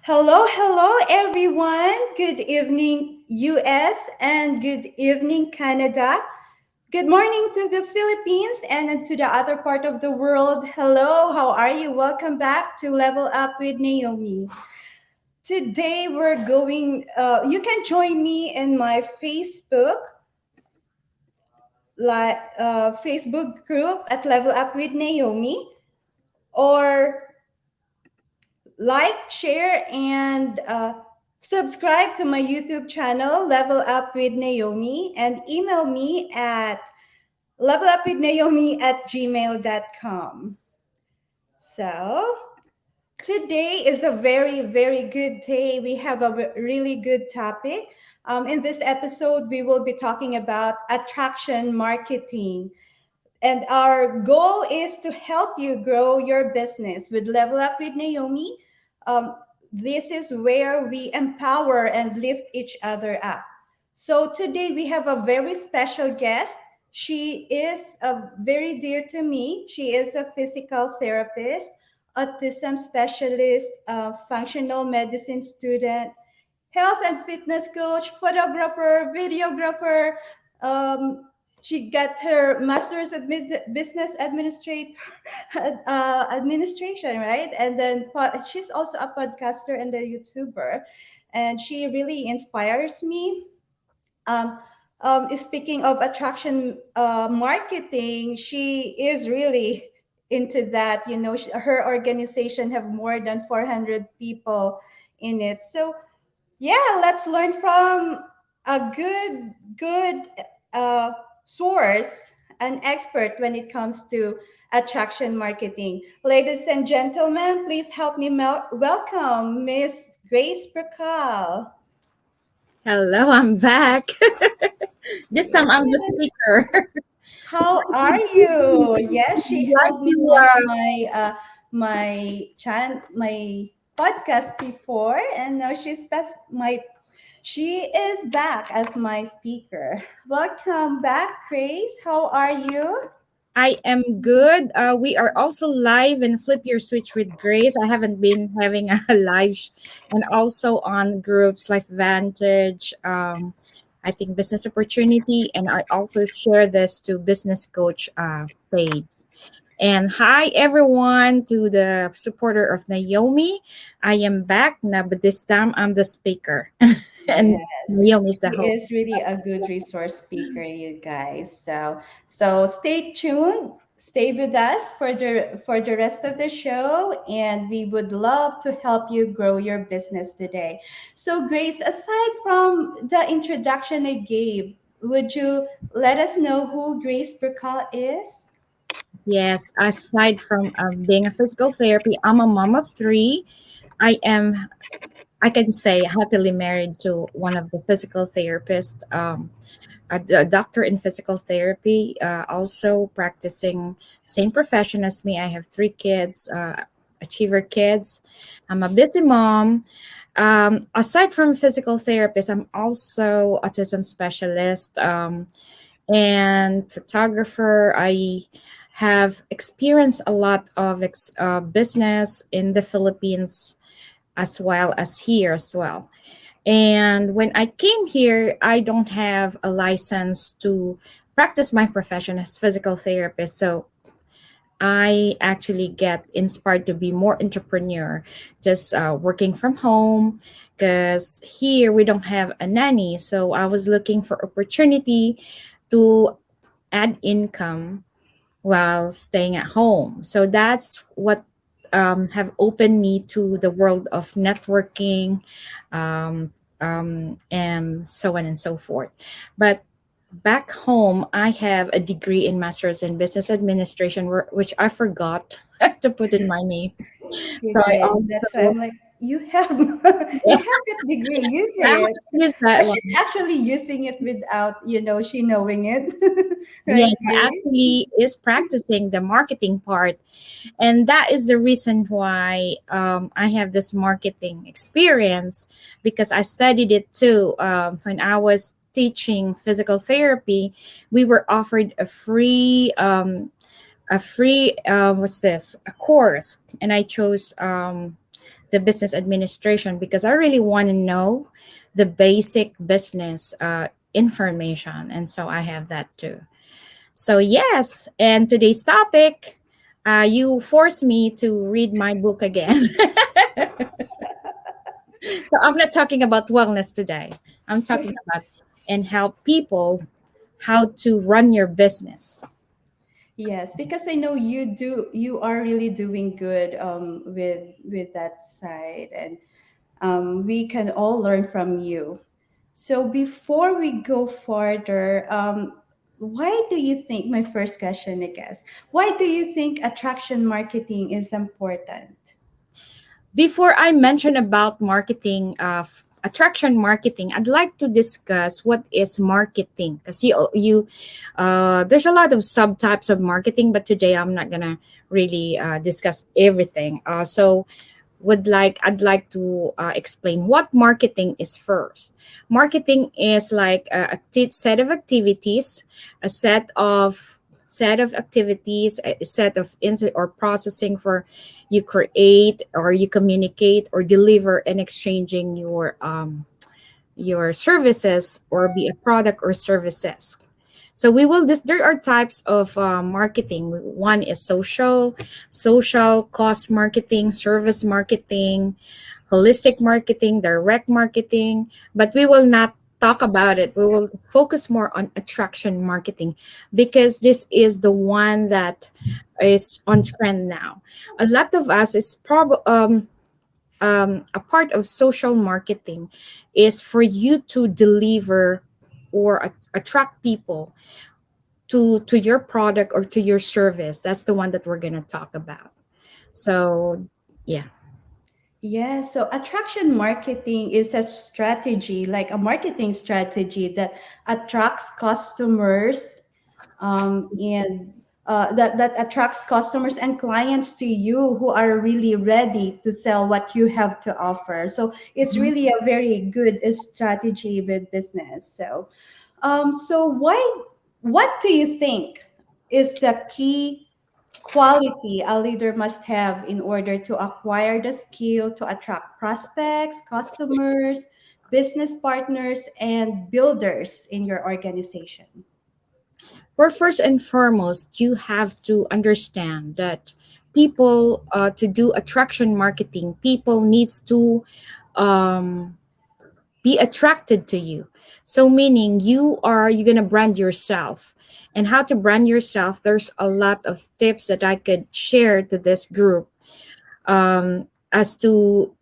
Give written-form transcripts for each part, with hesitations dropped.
Hello, hello, everyone. Good evening, US, and good evening, Canada. Good morning to the Philippines and to the other part of the world. Hello, how are you? Welcome back to Level Up with Naomi. Today, you can join me in my Facebook group at Level Up with Naomi, or like, share, and subscribe to my YouTube channel, Level Up with Naomi, and email me at levelupwithnaomi@gmail.com. So, today is a very, very good day. We have a really good topic. In this episode, we will be talking about attraction marketing. And our goal is to help you grow your business with Level Up with Naomi. Um, this is where we empower and lift each other up. So today we have a very special guest. She is very dear to me. She is a physical therapist, autism specialist, functional medicine student, health and fitness coach, photographer, videographer. Um, she got her master's of business administration, right? And then she's also a podcaster and a YouTuber, and she really inspires me. Um, Speaking of attraction marketing, she is really into that. Her organization have more than 400 people in it. So yeah, let's learn from a good uh, source, an expert when it comes to attraction marketing. Ladies and gentlemen, please help me welcome Miss Grace Prakal. Hello, I'm back. This time I'm the speaker. How are you? Yes, she Glad helped me to. launch my podcast before, and now she is back as my speaker. Welcome back, Grace. How are you? I am good. We are also live in Flip Your Switch with Grace. I haven't been having a and also on groups like Vantage. I think Business Opportunity, and I also share this to Business Coach page. And hi everyone to the supporter of Naomi. I am back now, but this time I'm the speaker, and Yes, Naomi is the she host. is really a good resource speaker, you guys. So stay tuned, stay with us for the rest of the show, and we would love to help you grow your business today. So, Grace, aside from the introduction I gave, would you let us know who Grace Burkall is? Yes, aside from being a physical therapy, I'm a mom of three. I am, I can say, happily married to one of the physical therapists, a doctor in physical therapy, also practicing same profession as me. I have three kids, achiever kids. I'm a busy mom. Aside from physical therapist, I'm also autism specialist. And photographer. I have experienced a lot of business in the Philippines as well as here as well. And when I came here, I don't have a license to practice my profession as physical therapist. So I actually get inspired to be more entrepreneur, just working from home because here we don't have a nanny. So I was looking for opportunity to add income while staying at home. So that's what have opened me to the world of networking, um, and so on and so forth. But back home, I have a degree in Master's in Business Administration, which I forgot to put in my name. So I Right. That's why also I'm like, you have you have that degree, use I it. use But that one. she's actually using it without, she knowing it. Yeah, Right, I Grace? actually is practicing the marketing part, and that is the reason why I have this marketing experience because I studied it too. When I was teaching physical therapy, we were offered a free what's this, a course, and I chose the business administration because I really want to know the basic business information. And so I have that too. So, yes. And today's topic, you forced me to read my book again. So, I'm not talking about wellness today. I'm talking about and help people how to run your business. Yes, because I know you are really doing good with that side, and we can all learn from you. So before we go further, why do you think, my first question, I guess, why do you think attraction marketing is important? Before I mention about marketing, attraction marketing, I'd like to discuss what is marketing because there's a lot of subtypes of marketing, but today I'm not gonna really discuss everything. I'd like to explain what marketing is first. Marketing is like a set of activities, a set of activities, a set of or processing for you create or you communicate or deliver and exchanging your services or be a product or services. So we will this there are types of marketing. One is social cost marketing, service marketing, holistic marketing, direct marketing, but we will not talk about it. We will focus more on attraction marketing because this is the one that is on trend now. A lot of us is probably a part of social marketing is for you to deliver or attract people to your product or to your service. That's the one that we're going to talk about. So yeah. Yeah, so attraction marketing is a strategy, like a marketing strategy that attracts customers, and that attracts customers and clients to you who are really ready to sell what you have to offer. So it's Mhm. really a very good strategy with business. So what do you think is the key quality a leader must have in order to acquire the skill to attract prospects, customers, business partners, and builders in your organization? Well, first and foremost, you have to understand that people to do attraction marketing, people needs to um, be attracted to you. So meaning you're gonna brand yourself. And how to brand yourself, there's a lot of tips that I could share to this group as to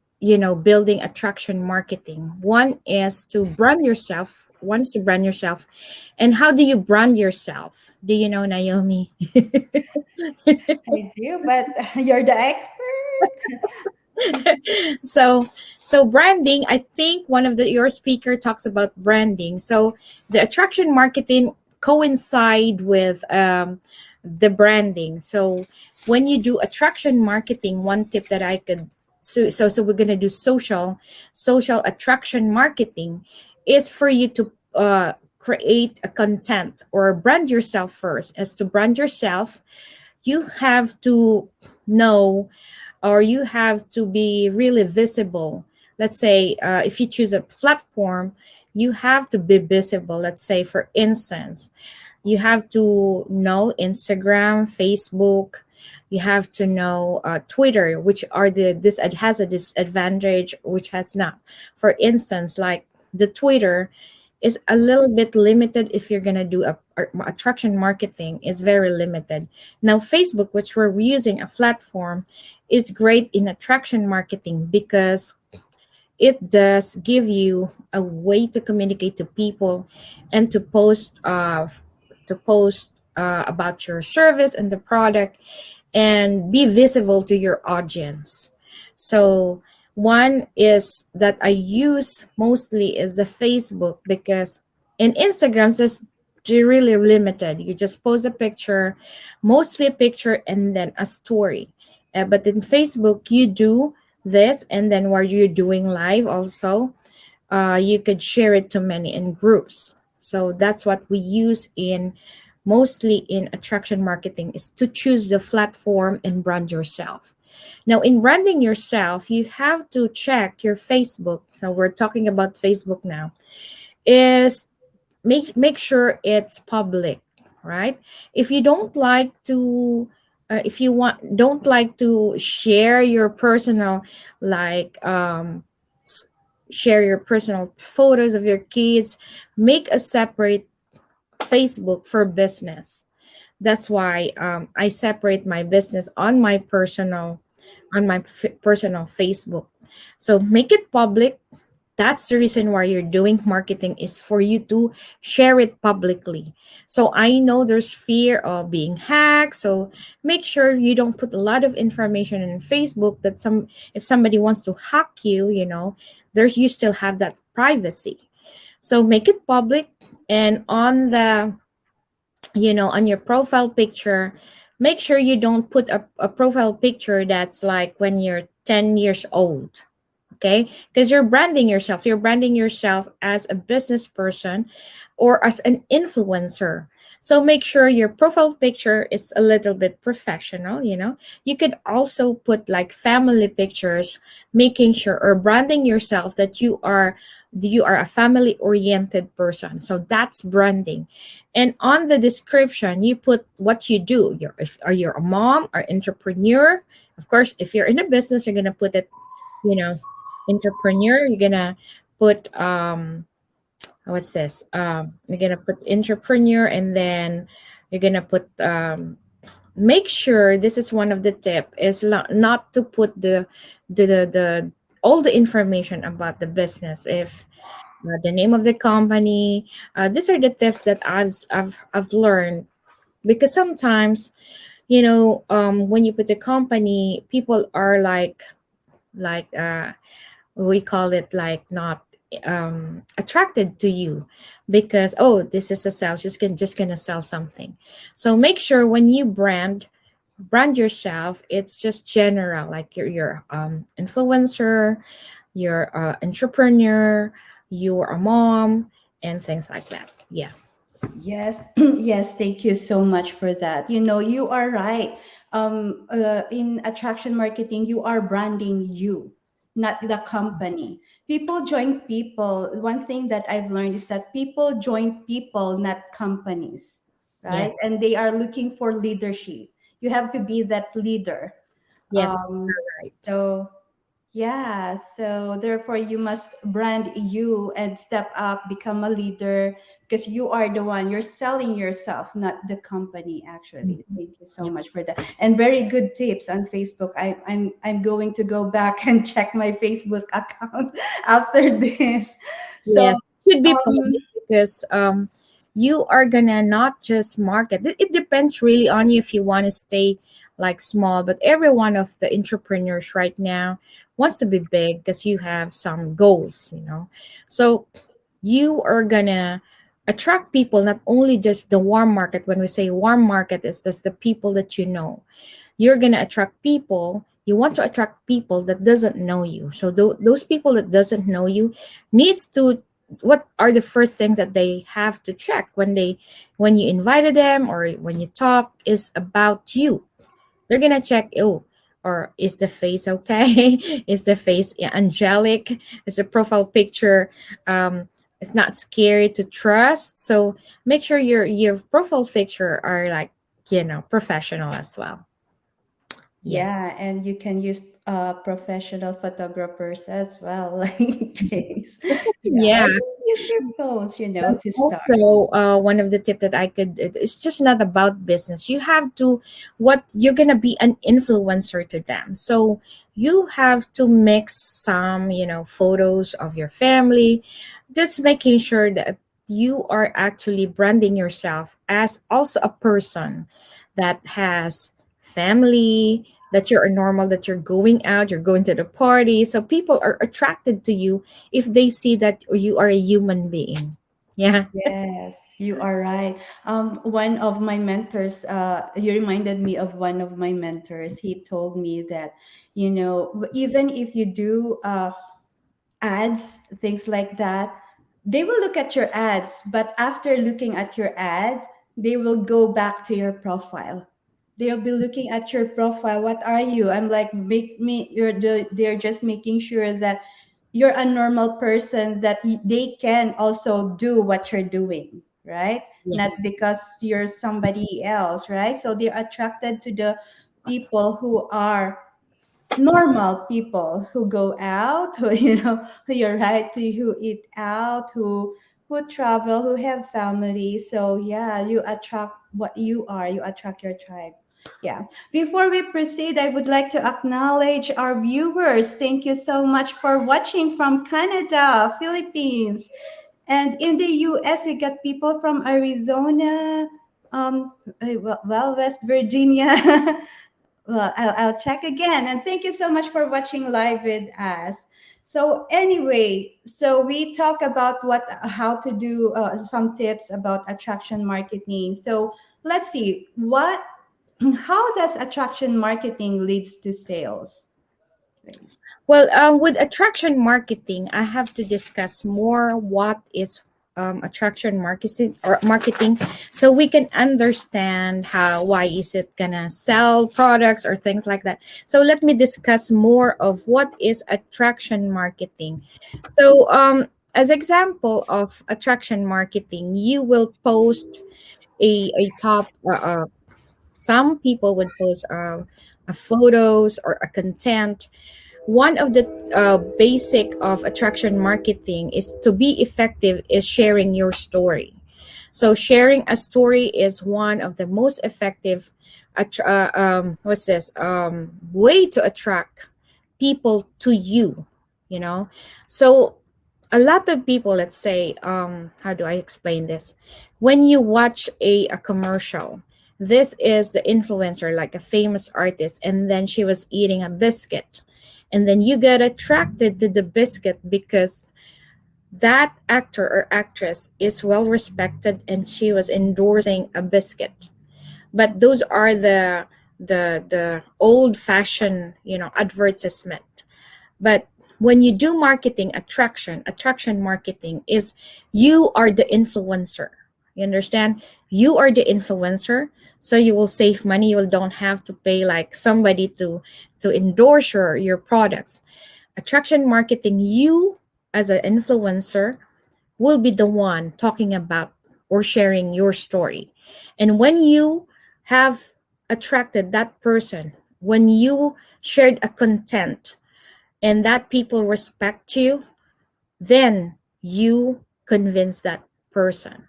building attraction marketing. One is to brand yourself. And how do you brand yourself? Do you know, Naomi? I do, but you're the expert. so so branding, I think one of your speaker talks about branding. So the attraction marketing coincide with the branding. So when you do attraction marketing, one tip that I could so we're going to do social attraction marketing is for you to create a content or brand yourself. First, as to brand yourself, you have to know, or you have to be really visible. Let's say if you choose a platform, you have to be visible. Let's say, for instance, you have to know Instagram, Facebook. You have to know Twitter, which are this has a disadvantage, which has not. For instance, like the Twitter is a little bit limited. If you're gonna do a attraction marketing, is very limited. Now Facebook, which we're using a platform, is great in attraction marketing because it does give you a way to communicate to people and to post about your service and the product and be visible to your audience. So one is that I use mostly is the Facebook, because in Instagram just really limited. You just post a picture, mostly a picture and then a story. But in Facebook you do this, and then while you're doing live also, you could share it to many in groups. So that's what we use in mostly in attraction marketing, is to choose the platform and brand yourself. Now, in branding yourself, you have to check your Facebook. So we're talking about Facebook now. Is make sure it's public, right? If you don't like to if you want don't like to share your personal, like s- share your personal photos of your kids, make a separate Facebook for business. That's why I separate my business on my personal, personal Facebook. So make it public. That's the reason why you're doing marketing, is for you to share it publicly. So I know there's fear of being hacked, so make sure you don't put a lot of information in Facebook that some if somebody wants to hack you, there's you still have that privacy. So make it public. And on the, on your profile picture, make sure you don't put a profile picture that's like when you're 10 years old. Okay, because you're branding yourself as a business person or as an influencer. So make sure your profile picture is a little bit professional. You could also put like family pictures, making sure, or branding yourself that you are a family oriented person. So that's branding. And on the description, you put what you do. If are you a mom or entrepreneur? Of course, if you're in a business, you're gonna put it, you know entrepreneur. You're gonna put what's this, you're gonna put entrepreneur, and then you're gonna put, make sure, this is one of the tip, is not to put the all the information about the business. If the name of the company, these are the tips that I've learned. Because sometimes, when you put the company, people are like we call it like not attracted to you, because, oh, this is a sale, just gonna sell something. So make sure when you brand yourself, it's just general, like you're influencer, you're entrepreneur, you're a mom, and things like that. Yeah. Yes, yes, thank you so much for that. You are right. In attraction marketing, you are branding you, not the company. People join people. One thing that I've learned is that people join people, not companies, right? Yes. And they are looking for leadership. You have to be that leader. Yes, Um, you're right. so yeah, so therefore you must brand you and step up, become a leader, because you are the one, you're selling yourself, not the company actually. Mhm. Thank you so Yep. much for that. And very good tips on Facebook. I'm going to go back and check my Facebook account after this. Yes, So it should be um public, because you are gonna not just market. It depends really on you if you want to stay like small. But every one of the entrepreneurs right now wants to be big, because you have some goals. So you are gonna attract people, not only just the warm market. When we say warm market, is just the people that you know. You're going to attract people, you want to attract people that doesn't know you. So those people that doesn't know you needs to, what are the first things that they have to check when you invited them, or when you talk, is about you. They're gonna check, oh, or is the face okay? Is the face, yeah, angelic? Is the profile picture, it's not scary to trust? So make sure your profile picture are like, professional as well. Yes. yeah, and you can use professional photographers as well, like Grace. Yeah, Yeah. or just use your phones, to start. Also, one of the tip that I could, it's just not about business. You have to, what you're gonna be an influencer to them. So you have to mix some, photos of your family, just making sure that you are actually branding yourself as also a person that has family, that you're a normal, that you're going out, you're going to the party. So people are attracted to you if they see that you are a human being. Yeah. Yes, you are right. One of my mentors, you reminded me of one of my mentors. He told me that, even if you do ads, things like that, they will look at your ads, but after looking at your ads, they will go back to your profile. they'll be looking at your profile. What are you? I'm like, make me. They're just making sure that you're a normal person, that they can also do what you're doing, right? Not Yes. because you're somebody else, right? So they're attracted to the people who are normal people, who go out, who, who you're right, who eat out, who travel, who have family. So yeah, you attract what you are, you attract your tribe. Yeah. Before we proceed, I would like to acknowledge our viewers. Thank you so much for watching from Canada, Philippines, and in the US. We got people from Arizona, West Virginia. Well, I'll check again. And thank you so much for watching live with us. So anyway, so we talk about how to do some tips about attraction marketing. So let's see how does attraction marketing leads to sales, Grace? Well, with attraction marketing, I have to discuss more what is attraction marketing, so we can understand how why is it gonna sell products or things like that. So let me discuss more of what is attraction marketing. So, as example of attraction marketing, you will post a top. Some people would post a photos or a content. One of the basic of attraction marketing is to be effective is sharing your story. So sharing a story is one of the most effective what's this way to attract people to you, you know. So a lot of people, let's say, how do I explain this? When you watch a commercial, this is the influencer, like a famous artist, and then she was eating a biscuit, and then you get attracted to the biscuit because that actor or actress is well respected and she was endorsing a biscuit. But those are the old fashioned, advertisement. But when you do marketing, attraction marketing is you are the influencer. You understand? You are the influencer, so you will save money. You don't have to pay like somebody to endorse your products. Attraction marketing, you as an influencer will be the one talking about or sharing your story. And when you have attracted that person, when you shared a content and that people respect you, then you convince that person.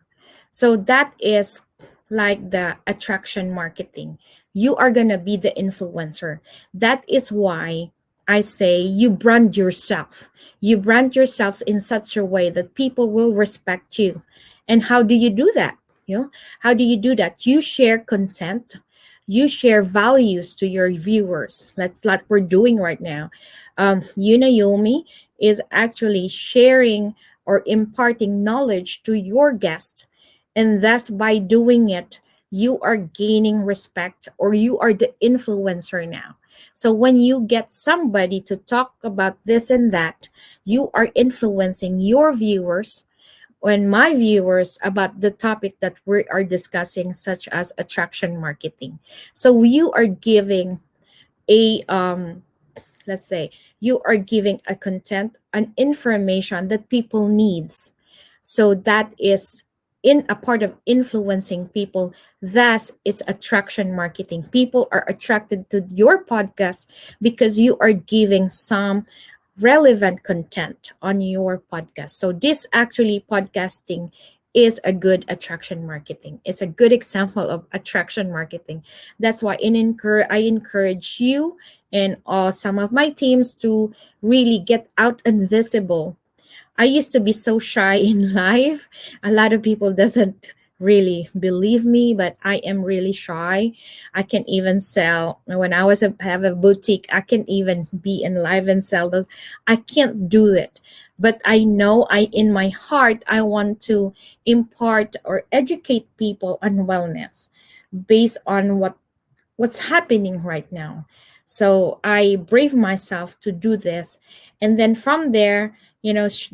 So that is like the attraction marketing. You are going to be the influencer. That is why I say you brand yourself. You brand yourselves in such a way that people will respect you. And how do you do that? You know, how do you do that? You share content. You share values to your viewers. That's like we're doing right now. You, Naomi, is actually sharing or imparting knowledge to your guest. And thus, by doing it, you are gaining respect or you are the influencer now. So, when you get somebody to talk about this and that, you are influencing your viewers and my viewers about the topic that we are discussing, such as attraction marketing. So, you are giving a let's say you are giving a content, an information that people needs, so that is in a part of influencing people. Thus it's attraction marketing. People are attracted to your podcast because you are giving some relevant content on your podcast. So this actually podcasting is a good attraction marketing. It's a good example of attraction marketing. That's why I encourage you and some of my teams to really get out and visible. I used to be so shy in life. A lot of people doesn't really believe me, but I am really shy. I can even sell when I was have a boutique. I can even be in live and sell those. I can't do it, but I know I in my heart I want to impart or educate people on wellness based on what's happening right now. So I brave myself to do this. And then from there,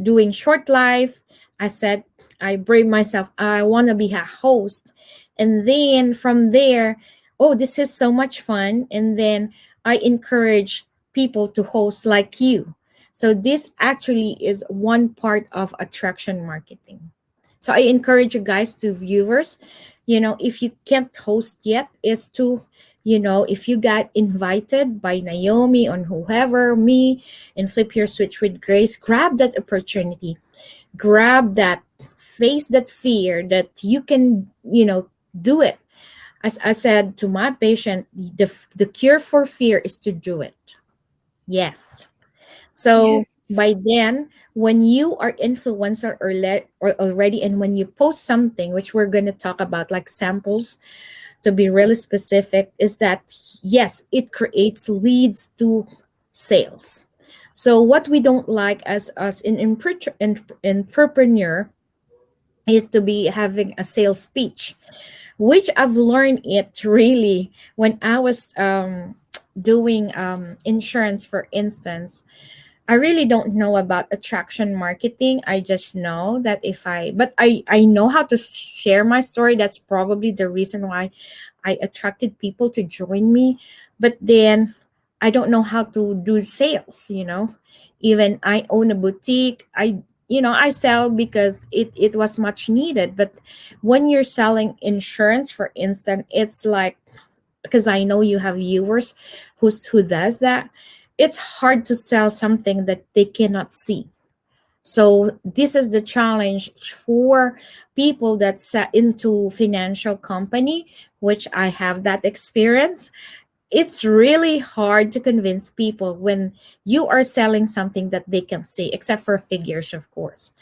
doing short life, I said, I brave myself, I want to be a host. And then from there, oh, this is so much fun. And then I encourage people to host like you. So this actually is one part of attraction marketing. So I encourage you guys, to viewers, if you can't host yet, is to, if you got invited by Naomi or whoever, me, and Flip Your Switch with Grace, grab that opportunity, grab that, face that fear that you can, do it. As I said to my patient, the cure for fear is to do it. Yes. So Yes. by then, when you are influencer or already, and when you post something, which we're going to talk about, like samples, to be really specific, is that yes, it creates leads to sales. So what we don't like as an entrepreneur is to be having a sales speech, which I've learned it really when I was doing insurance, for instance. I really don't know about attraction marketing. I just know that but I know how to share my story. That's probably the reason why I attracted people to join me. But then I don't know how to do sales. Even I own a boutique. I sell because it was much needed. But when you're selling insurance, for instance, it's like, because I know you have viewers who does that. It's hard to sell something that they cannot see. So this is the challenge for people that set into financial company, which I have that experience. It's really hard to convince people when you are selling something that they can see, except for figures, of course.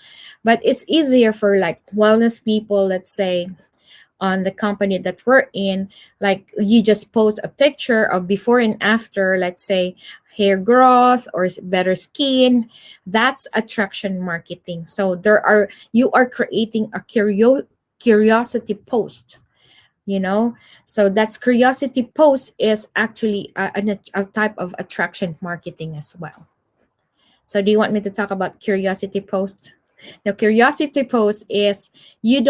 But it's easier for like wellness people, let's say, on the company that we're in. Like, you just post a picture of before and after, let's say hair growth or better skin. That's attraction marketing. So you are creating a curiosity post, you know so that's curiosity post is actually a type of attraction marketing as well. So do you want me to talk about curiosity post? The curiosity post is, you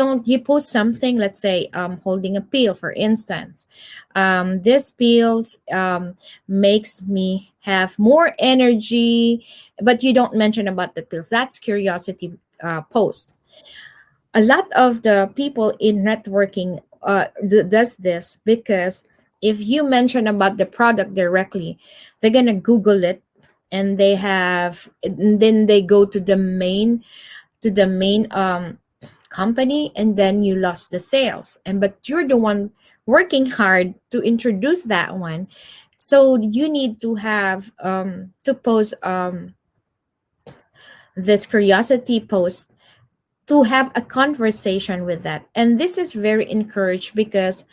post something, let's say, holding a pill, for instance. This pills makes me have more energy, but you don't mention about the pills. That's curiosity post. A lot of the people in networking does this, because if you mention about the product directly, they're gonna Google it, and then they go to the main company, and then you lost the sales, and but you're the one working hard to introduce that one. So you need to have to post this curiosity post, to have a conversation with that. And this is very encouraged, because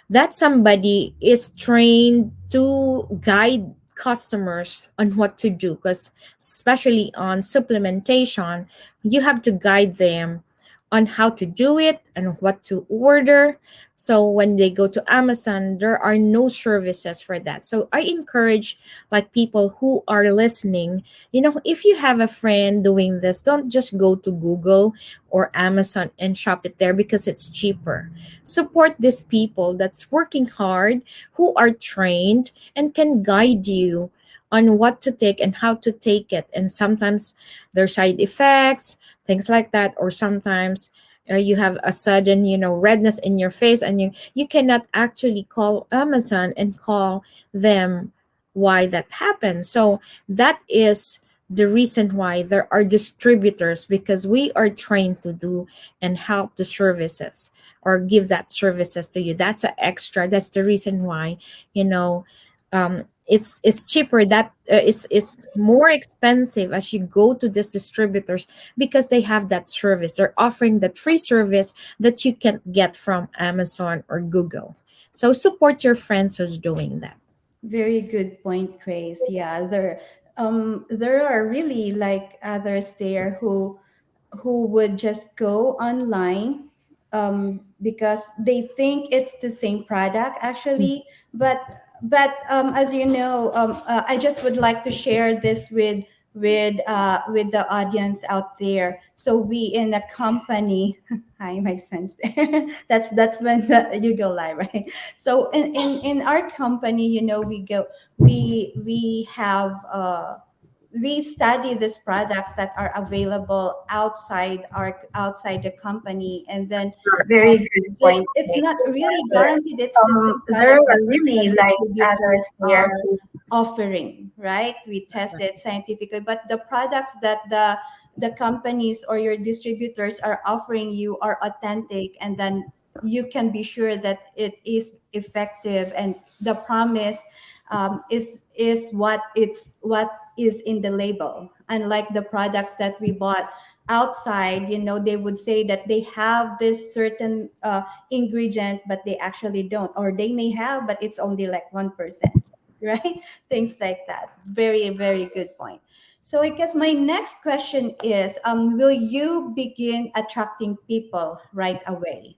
that somebody is trained to guide customers on what to do, because especially on supplementation, you have to guide them on how to do it and what to order. So when they go to Amazon, there are no services for that. So I encourage, like, people who are listening, if you have a friend doing this, don't just go to Google or Amazon and shop it there, because it's cheaper. Support these people that's working hard, who are trained and can guide you on what to take and how to take it. And sometimes there's side effects, things like that. Or sometimes you have a sudden, redness in your face, and you cannot actually call Amazon and call them why that happened. So that is the reason why there are distributors, because we are trained to do and help the services, or give that services to you. That's an extra. That's the reason why, it's cheaper. That it's more expensive as you go to these distributors, because they have that service. They're offering that free service that you can't get from Amazon or Google. So support your friends who's doing that. Very good point, Grace. Yeah, there are really like others there who would just go online because they think it's the same product actually. But as you know, I just would like to share this with with the audience out there. So we in a company, hi, my sense there. That's when you go live, right? So in our company, we have we study these products that are available outside the company, and then Sure. Very good point. it's Nick. not really But, guaranteed it's the same there product that are the really like distributors others are there who offering, right? We test it scientifically, but the products that the companies or your distributors are offering you are authentic, and then you can be sure that it is effective, and the promise is what is in the label. Unlike the products that we bought outside, they would say that they have this certain ingredient, but they actually don't, or they may have, but it's only like 1%, right? Things like that. Very, very good point. So I guess my next question is, will you begin attracting people right away?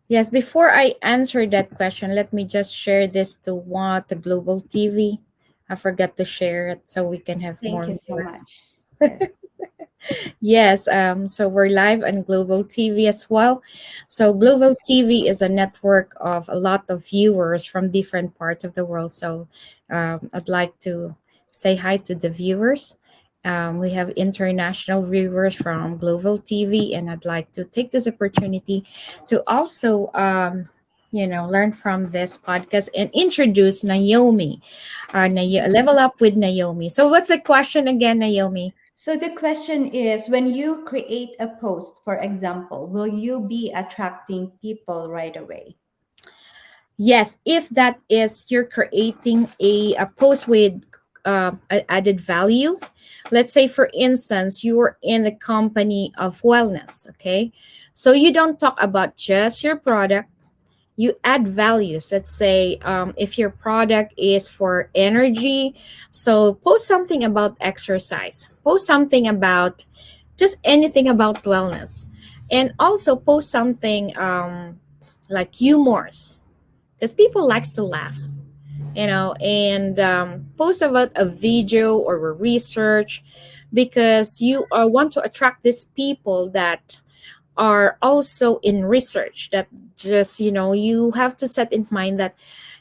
Yes, before I answer that question, let me just share this to what the global TV. I forgot to share it so we can have Thank more you so viewers. much. Yes. Yes, so we're live on Global TV as well. So Global TV is a network of a lot of viewers from different parts of the world. So I'd like to say hi to the viewers. We have international viewers from Global TV, and I'd like to take this opportunity to also, learn from this podcast and introduce Naomi. Level Up with Naomi. So what's the question again, Naomi? So the question is, when you create a post, for example, will you be attracting people right away? Yes, if that is you're creating a post with added value. Let's say, for instance, you're in the company of wellness, okay? So you don't talk about just your product, you add values. Let's say if your product is for energy, so post something about exercise, post something about just anything about wellness, and also post something like humors because people likes to laugh, and post about a video or a research because you want to attract these people that are also in research. That just, you have to set in mind that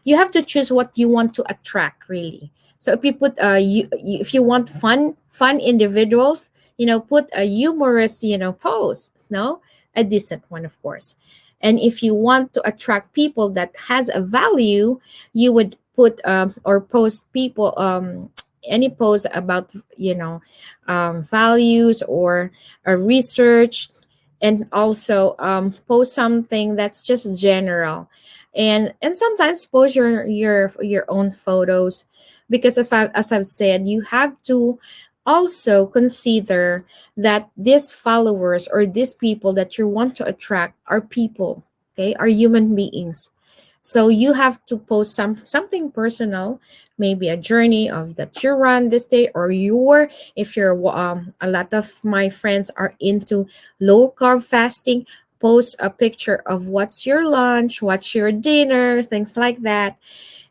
you have to choose what you want to attract really. So if you put if you want fun individuals, put a humorous, post, no, a decent one, of course. And if you want to attract people that has a value, you would put or post people any post about, values or a research, and also post something that's just general, and sometimes post your own photos, because as I've said, you have to also consider that these followers or these people that you want to attract are people, okay, are human beings. So you have to post something personal, maybe a journey of that you run this day, or your, if you're a lot of my friends are into low carb fasting, post a picture of what's your lunch, what's your dinner, things like that.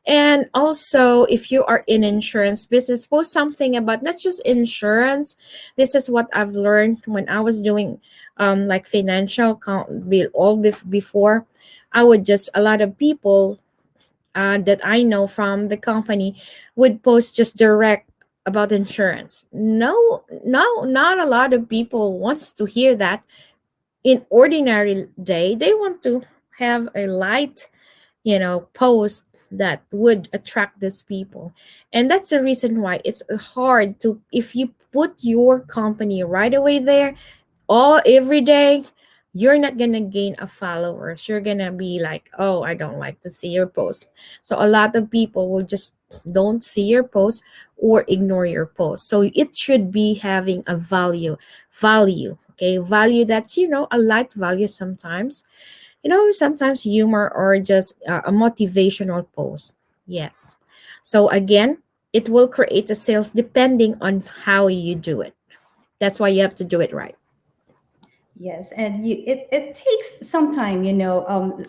And also, if you are in insurance business, post something about not just insurance. This is what I've learned when I was doing like financial bill before. I would just, a lot of people that I know from the company would post just direct about insurance. No, not a lot of people wants to hear that. In ordinary day, they want to have a light, post that would attract these people. And that's the reason why it's hard to, if you put your company right away there all every day, you're not gonna gain a followers. You're gonna be like, oh, I don't like to see your post. So a lot of people will just don't see your post or ignore your post. So it should be having a value, okay, value that's, a light value sometimes, sometimes humor or just a motivational post. Yes. So again, it will create a sales depending on how you do it. That's why you have to do it right. Yes, and it takes some time,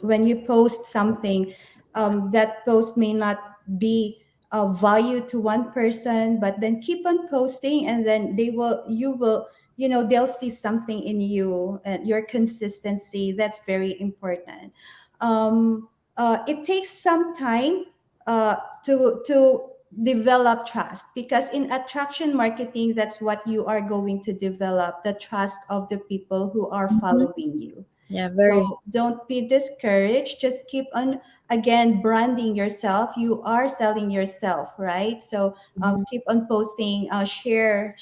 when you post something, that post may not be value to one person, but then keep on posting, and then you will, they'll see something in you, and your consistency, that's very important. um, it takes some time uh, to develop trust, because in attraction marketing, that's what you are going to develop, the trust of the people who are Mhm. following you. Yeah, very. So don't be discouraged. Just keep on, again, branding yourself. You are selling yourself, right? So Mhm. keep on posting, share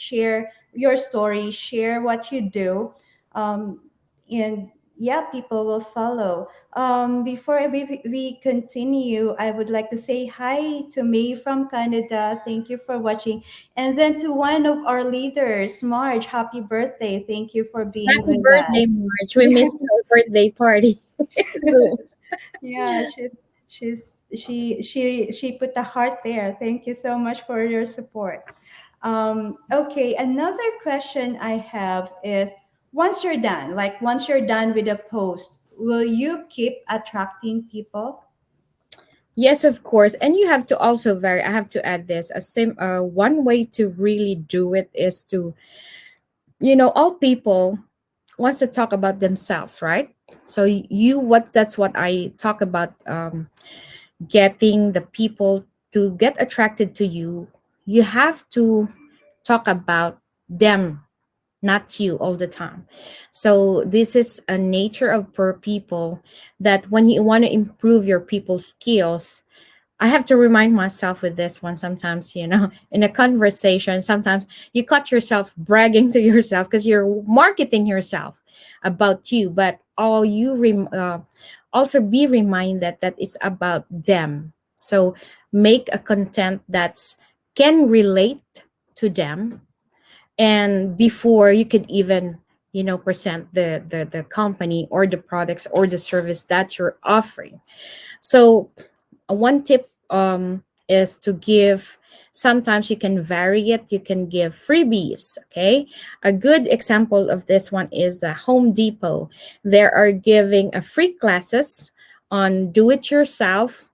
your story, share what you do, um, and yeah, people will follow. Before we continue, I would like to say hi to May from Canada. Thank you for watching. And then to one of our leaders, Marge, happy birthday. Thank you for being Happy with birthday, us. March. We missed our birthday party. So, Yeah, she put the heart there. Thank you so much for your support. Okay, another question I have is, once you're done with a post, will you keep attracting people? yes, of course. And you have to also I have to add this. One way to really do it is to, all people wants to talk about themselves, right? So that's what I talk about, getting the people to get attracted to you. You have to talk about them, not you all the time. So this is a nature of per people, that when you want to improve your people skills, I have to remind myself with this one sometimes, in a conversation, sometimes you caught yourself bragging to yourself because you're marketing yourself about you, but also be reminded that it's about them. So make a content that's can relate to them, and before you could even, present the company or the products or the service that you're offering. So one tip is to give, sometimes you can vary it, you can give freebies. Okay, a good example of this one is Home Depot. They are giving a free classes on do it yourself.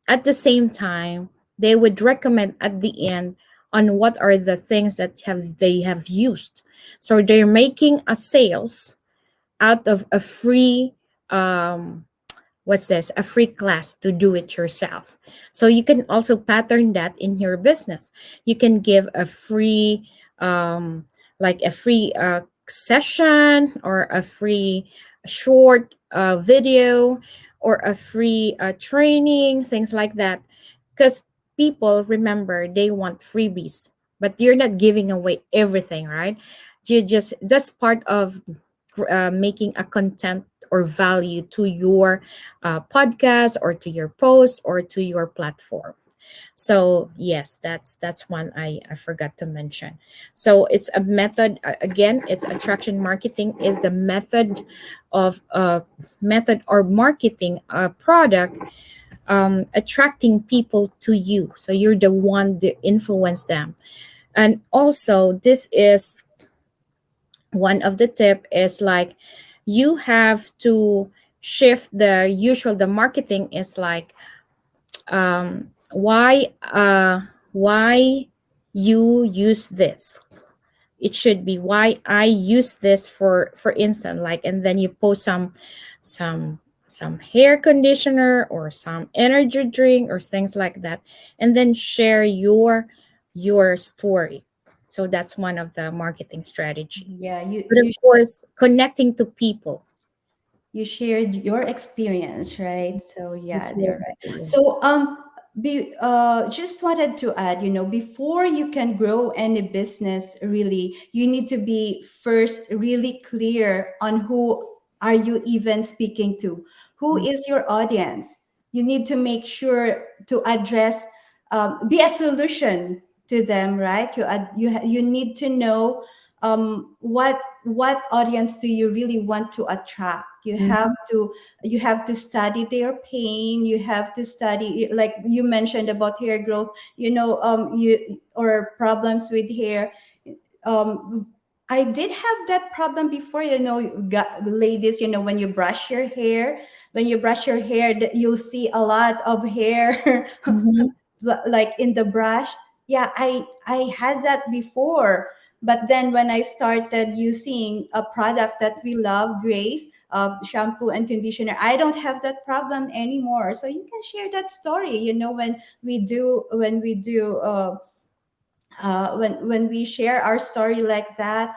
At the same time, they would recommend at the end on what are the things that they have used. So they're making a sales out of a free, what's this, a free class to do it yourself. So you can also pattern that in your business. You can give a free, like a free session, or a free short video, or a free training, things like that. Because people, remember, they want freebies, but you're not giving away everything, right? That's part of making a content or value to your podcast, or to your post, or to your platform. So yes, that's one I forgot to mention. So it's a method, again, it's attraction marketing is the method or marketing a product, attracting people to you, so you're the one to influence them. And also, this is one of the tip is like, you have to shift the marketing is like, why you use this. It should be why I use this, for instance, like, and then you post some some hair conditioner or some energy drink or things like that, and then share your story. So that's one of the marketing strategy. Yeah, But of course, connecting to people. you shared your experience, right? So yeah, they're right. Absolutely. So just wanted to add, before you can grow any business, really, you need to be first really clear on who are you even speaking to, who Mm-hmm. is your audience. You need to make sure to address, be a solution to them, right? You need to know, what audience do you really want to attract. You have to study their pain. You have to study, like you mentioned about hair growth, you or problems with hair. um I did have that problem before, ladies, when you brush your hair, you'll see a lot of hair like in the brush. Yeah, I had that before, but then when I started using a product that we love, Grace, shampoo and conditioner, I don't have that problem anymore. So you can share that story, when we do when we share our story like that,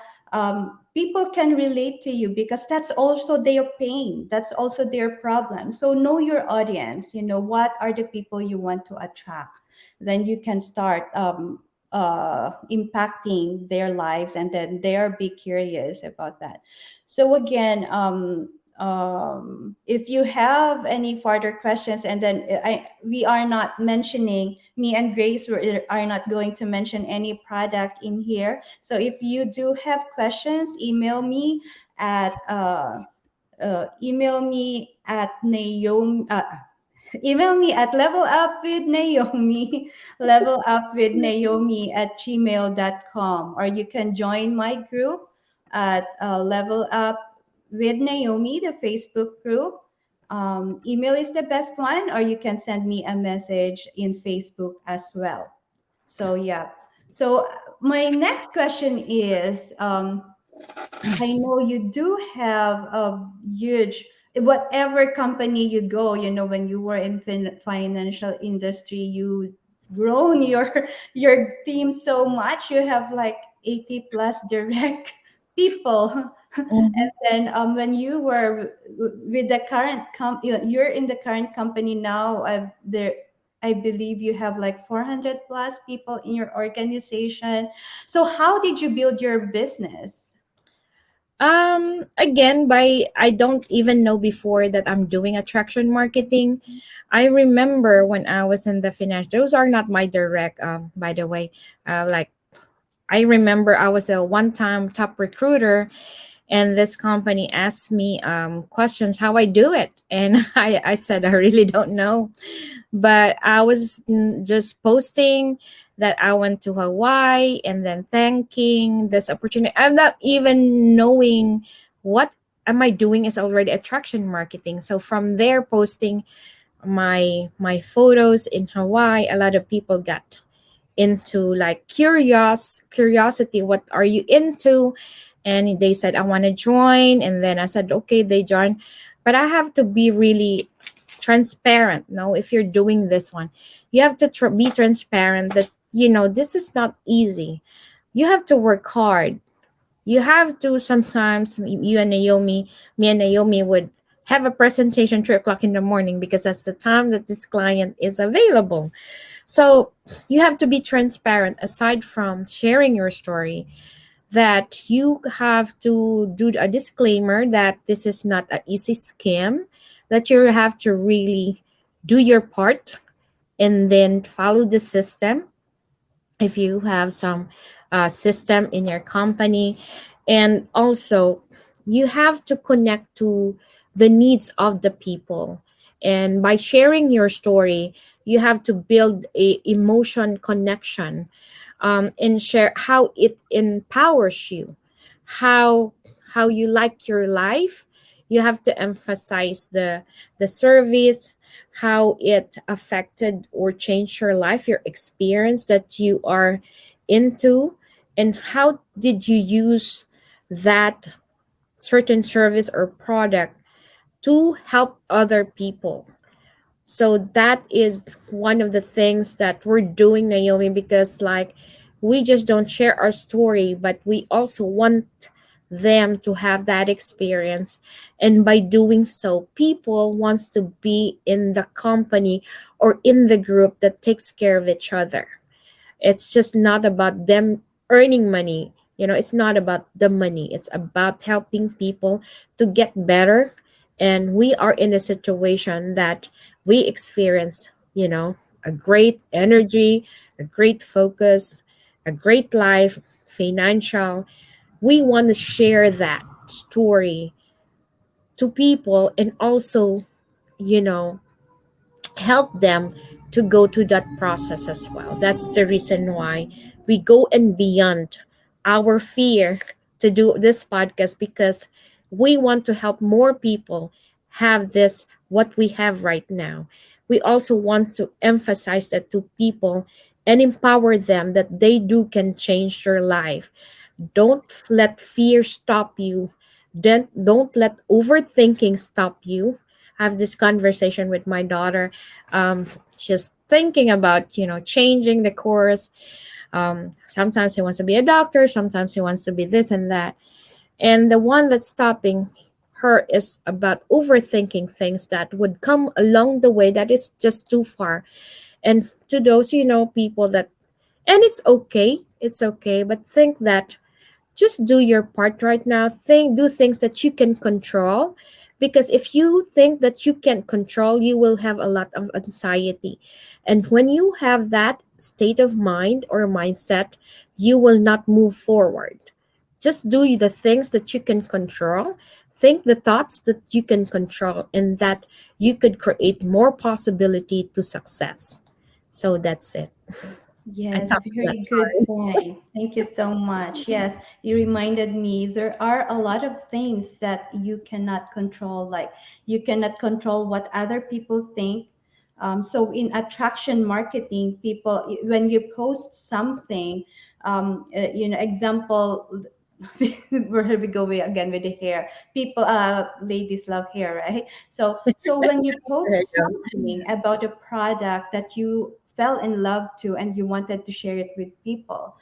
people can relate to you because that's also their pain, that's also their problem. So know your audience, what are the people you want to attract. Then you can start impacting their lives, and then they'll be curious about that. So again, if you have any further questions, and then we are not mentioning, me and Grace are not going to mention any product in here. So if you do have questions, email me at Naomi. Email me at levelupwithnaomi, levelupwithnaomi@gmail.com, or you can join my group at Level Up with Naomi, the Facebook group. Email is the best one, or you can send me a message in Facebook as well. So, yeah. So, my next question is, I know you do have a huge, whatever company you go, when you were in financial industry, you grown your your team so much. You have like 80 plus direct people. Mhm. And then when you were with the you're in the current company now, I believe you have like 400 plus people in your organization. So how did you build your business? Again, by I don't even know before that I'm doing attraction marketing. I remember when I was in the finance, those are not my direct, by the way. Like, I remember I was a one time top recruiter, and this company asked me questions how I do it. And I said, I really don't know. But I was just posting that I went to Hawaii and then thanking this opportunity. I'm not even knowing what am I doing is already attraction marketing. So from there, posting my photos in Hawaii, a lot of people got into like curiosity, what are you into? And they said I want to join, and then I said okay, they joined. But I have to be really transparent. No, if you're doing this one, you have to be transparent that this is not easy. You have to work hard. You have to sometimes, you and Naomi, me and Naomi would have a presentation 3 o'clock in the morning because that's the time that this client is available. So you have to be transparent aside from sharing your story, that you have to do a disclaimer that this is not an easy scam, that you have to really do your part and then follow the system if you have some system in your company. And also you have to connect to the needs of the people, and by sharing your story you have to build a emotion connection, and share how it empowers you, how how you like your life. You have to emphasize the service, how it affected or changed your life, your experience that you are into, and how did you use that certain service or product to help other people. So that is one of the things that we're doing, Naomi, because like we just don't share our story, but we also want them to have that experience. And by doing so, people wants to be in the company or in the group that takes care of each other. It's just not about them earning money. It's not about the money. It's about helping people to get better. And we are in a situation that we experience, a great energy, a great focus, a great life, financial. We want to share that story to people, and also, you know, help them to go to that process as well. That's the reason why we go and beyond our fear to do this podcast, because we want to help more people have this what we have right now. we also want to emphasize that to people and empower them that they do can change their life. Don't let fear stop you. Don't let overthinking stop you. I have this conversation with my daughter. She's thinking about, changing the course. Sometimes he wants to be a doctor, sometimes he wants to be this and that. And the one that's stopping her is about overthinking things that would come along the way that is just too far. And to those, people that, and it's okay, but think that just do your part right now. Do things that you can control, because if you think that you can't control, you will have a lot of anxiety. And when you have that state of mind or mindset, you will not move forward. Just do the things that you can control. Think the thoughts that you can control, and that you could create more possibility to success. So that's it. I Yes, talked a lot. very good Sorry. point. Thank you so much. Yes, you reminded me there are a lot of things that you cannot control. Like you cannot control what other people think. So in attraction marketing, people, when you post something, example, where we go again with the hair. People, ladies love hair, right? So when you There post you something about a product that you fell in love to and you wanted to share it with people,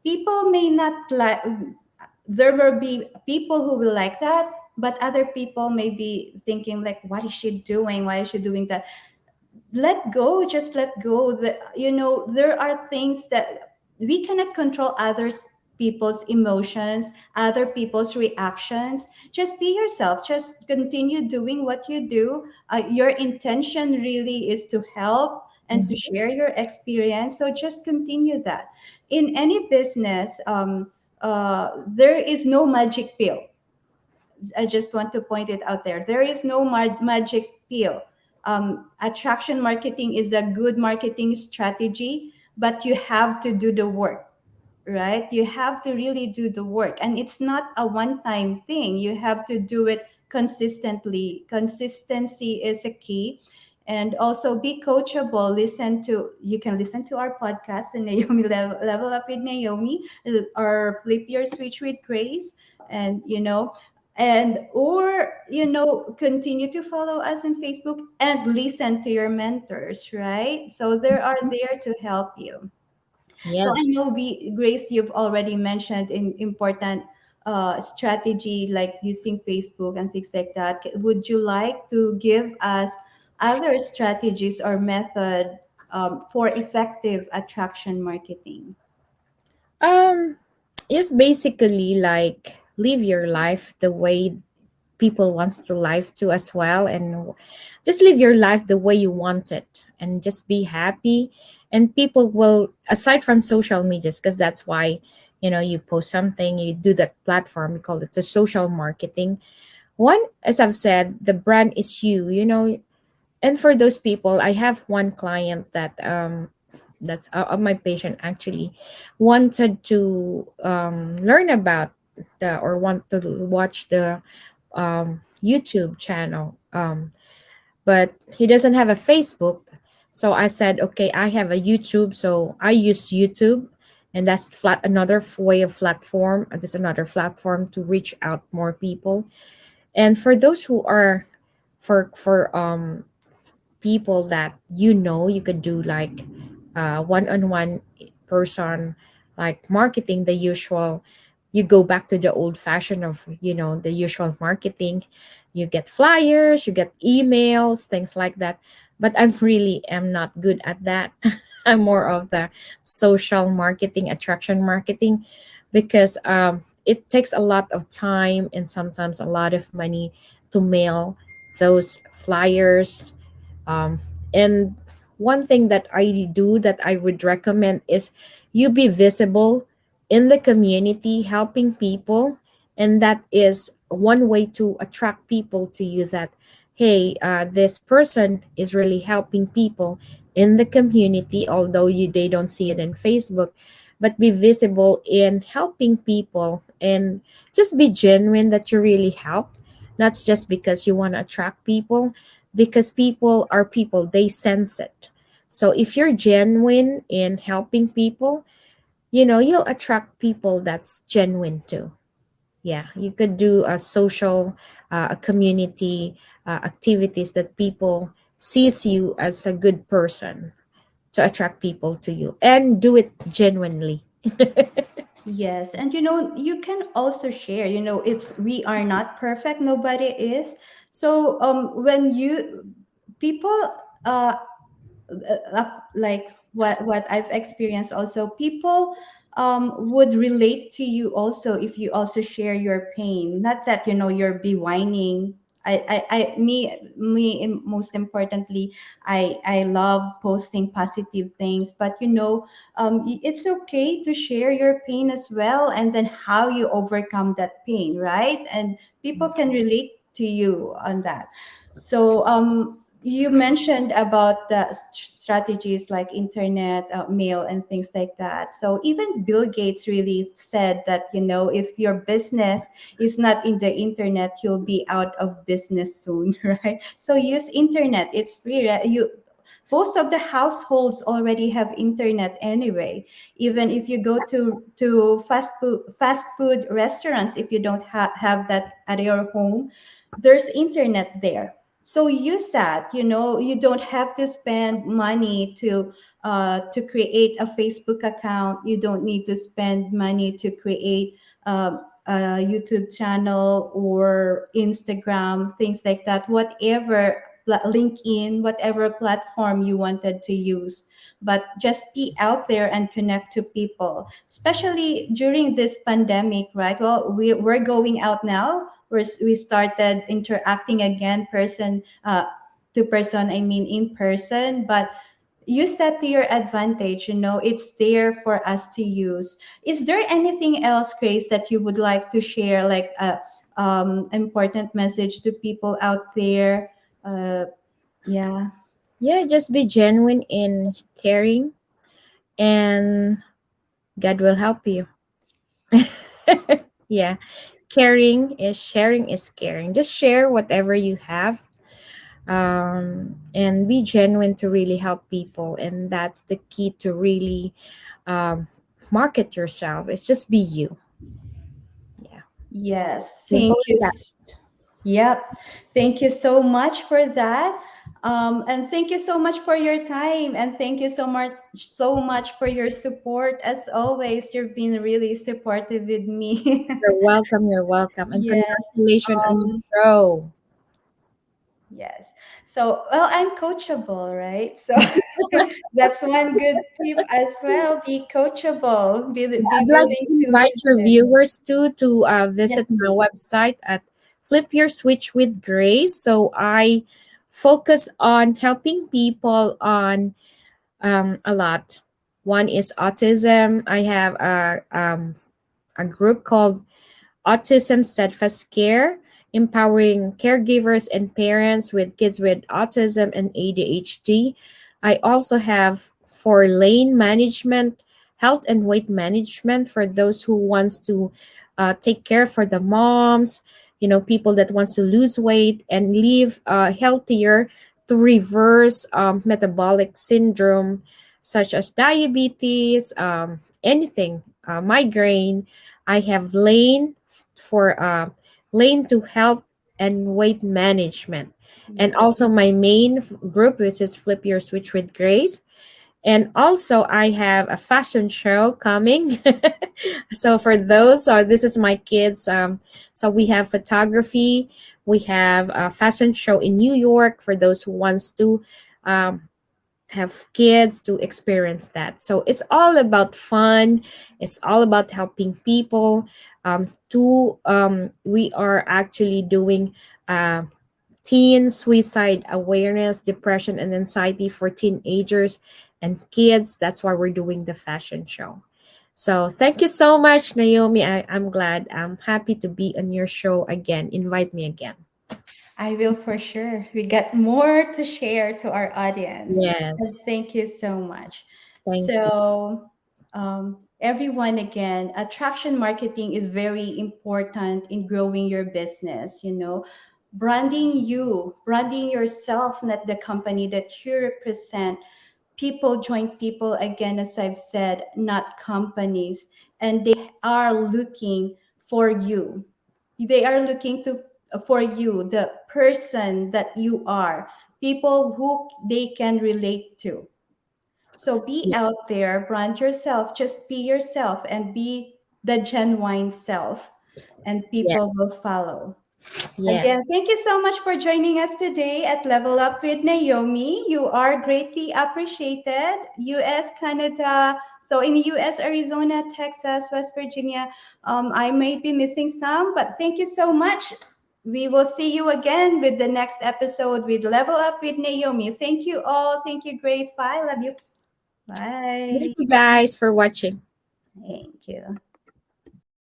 people may not like. There will be people who will like that, but other people may be thinking like, "What is she doing? Why is she doing that?" Let go, just let go. There are things that we cannot control. Others people's emotions, other people's reactions. Just be yourself, just continue doing what you do. Your intention really is to help and to go. share your experience, so just continue that. In any business, there is no magic pill. I just want to point it out there. There is no magic pill. Attraction marketing is a good marketing strategy, but you have to do the work, right? You have to really do the work. And it's not a one time thing, you have to do it consistently. Consistency is a key. And also be coachable. You can listen to our podcast, and Naomi Level Up with Naomi, or Flip Your Switch with Grace. And continue to follow us on Facebook and listen to your mentors, right? So they are there to help you. So I Yes. know, Grace, you've already mentioned in important strategy like using Facebook and things like that. Would you like to give us other strategies or method for effective attraction marketing? Um, it's basically like live your life the way people wants to live to as well, and just live your life the way you want it, and just be happy. And people will, aside from social medias, because that's why you post something, you do that platform, we call it the social marketing one. As I've said, the brand is you. And for those people, I have one client that that's of my patient actually wanted to learn about the, or want to watch the YouTube channel, but he doesn't have a Facebook. So I said, okay, I have a YouTube, so I use YouTube, and that's another way of platform. Just another platform to reach out more people. And for those who are, for people that you could do like one-on-one person, like marketing, the usual. You go back to the old fashion of the usual marketing. You get flyers, you get emails, things like that. But I really am not good at that. I'm more of the social marketing, attraction marketing, because it takes a lot of time and sometimes a lot of money to mail those flyers. um, and one thing that I do that I would recommend is you be visible in the community, helping people. And that is one way to attract people to you, that, hey, this person is really helping people in the community, although they don't see it in Facebook. But be visible in helping people, and just be genuine that you really help, not just because you want to attract people. because people are people, they sense it. So if you're genuine in helping people, you'll attract people that's genuine too. Yeah, you could do a social, a community activities that people sees you as a good person to attract people to you, and do it genuinely. Yes, and you can also share. It's we are not perfect. Nobody is. So when you people uh like what I've experienced also, people would relate to you also if you also share your pain. Not that you're be whining. Most importantly, I love posting positive things, but it's okay to share your pain as well, and then how you overcome that pain, right? And people can relate to you on that. So you mentioned about the strategies like internet, mail, and things like that. So even Bill Gates really said that if your business is not in the internet, you'll be out of business soon, right? So use internet. It's free. Right? Most of the households already have internet anyway. Even if you go to fast food restaurants, if you don't have that at your home, there's internet there. So use that. You don't have to spend money to create a Facebook account. You don't need to spend money to create a YouTube channel or Instagram, things like that. Whatever, LinkedIn, whatever platform you wanted to use. But just be out there and connect to people, especially during this pandemic, right? Well, we're going out now. We started interacting again, person to person, I mean in person, but use that to your advantage. It's there for us to use. Is there anything else, Grace, that you would like to share, like a important message to people out there? Yeah. Yeah, just be genuine in caring, and God will help you. Yeah, sharing is caring. Just share whatever you have, and be genuine to really help people. And that's the key to really um, market yourself. It's just be you. Yeah. Yes, Simple thank as you. that. Yep. Thank you so much for that. And thank you so much for your time. And thank you so much for your support. As always, you've been really supportive with me. You're welcome. You're welcome. And Yes. congratulations on your Um, show. yes. So, well, I'm coachable, right? So that's one good tip as well. Be coachable. Be I'd like willing to to invite your listen. viewers too to Yes, visit my please. website at Flip Your Switch with Grace. So I focus on helping people on a lot. One is autism. I have a group called Autism Steadfast Care, empowering caregivers and parents with kids with autism and ADHD. I also have for lane management, health and weight management for those who wants to take care for the moms, people that wants to lose weight and live healthier to reverse metabolic syndrome such as diabetes, anything, migraine. I have lane to health and weight management. And Yes. also my main group, which is Flip Your Switch with Grace. And also I have a fashion show coming. So for those, this is my kids. So we have photography. We have a fashion show in New York for those who wants to um, have kids to experience that. So it's all about fun. It's all about helping people. We are actually doing uh, teen suicide awareness, depression, and anxiety for teenagers and kids. That's why we're doing the fashion show. So thank you so much, Naomi. I'm glad. I'm happy to be on your show again. Invite me again. I will for sure. We got more to share to our audience. And Yes. thank you so much. Thank you. So, everyone, again, attraction marketing is very important in growing your business. branding yourself, not the company that you represent. People join people again, as I've said, not companies. And they are looking for you. They are looking to for you, the person that you are, people who they can relate to. So be Yeah. out there, brand yourself, just be yourself and be the genuine self, and Yeah. people will follow. Yeah. Again, thank you so much for joining us today at Level Up with Naomi. You are greatly appreciated. US, Canada, so in US, Arizona, Texas, West Virginia. I may be missing some, but thank you so much. We will see you again with the next episode with Level Up with Naomi. Thank you all. Thank you, Grace. Bye. Love you. Thank Bye. you guys for watching. Thank you.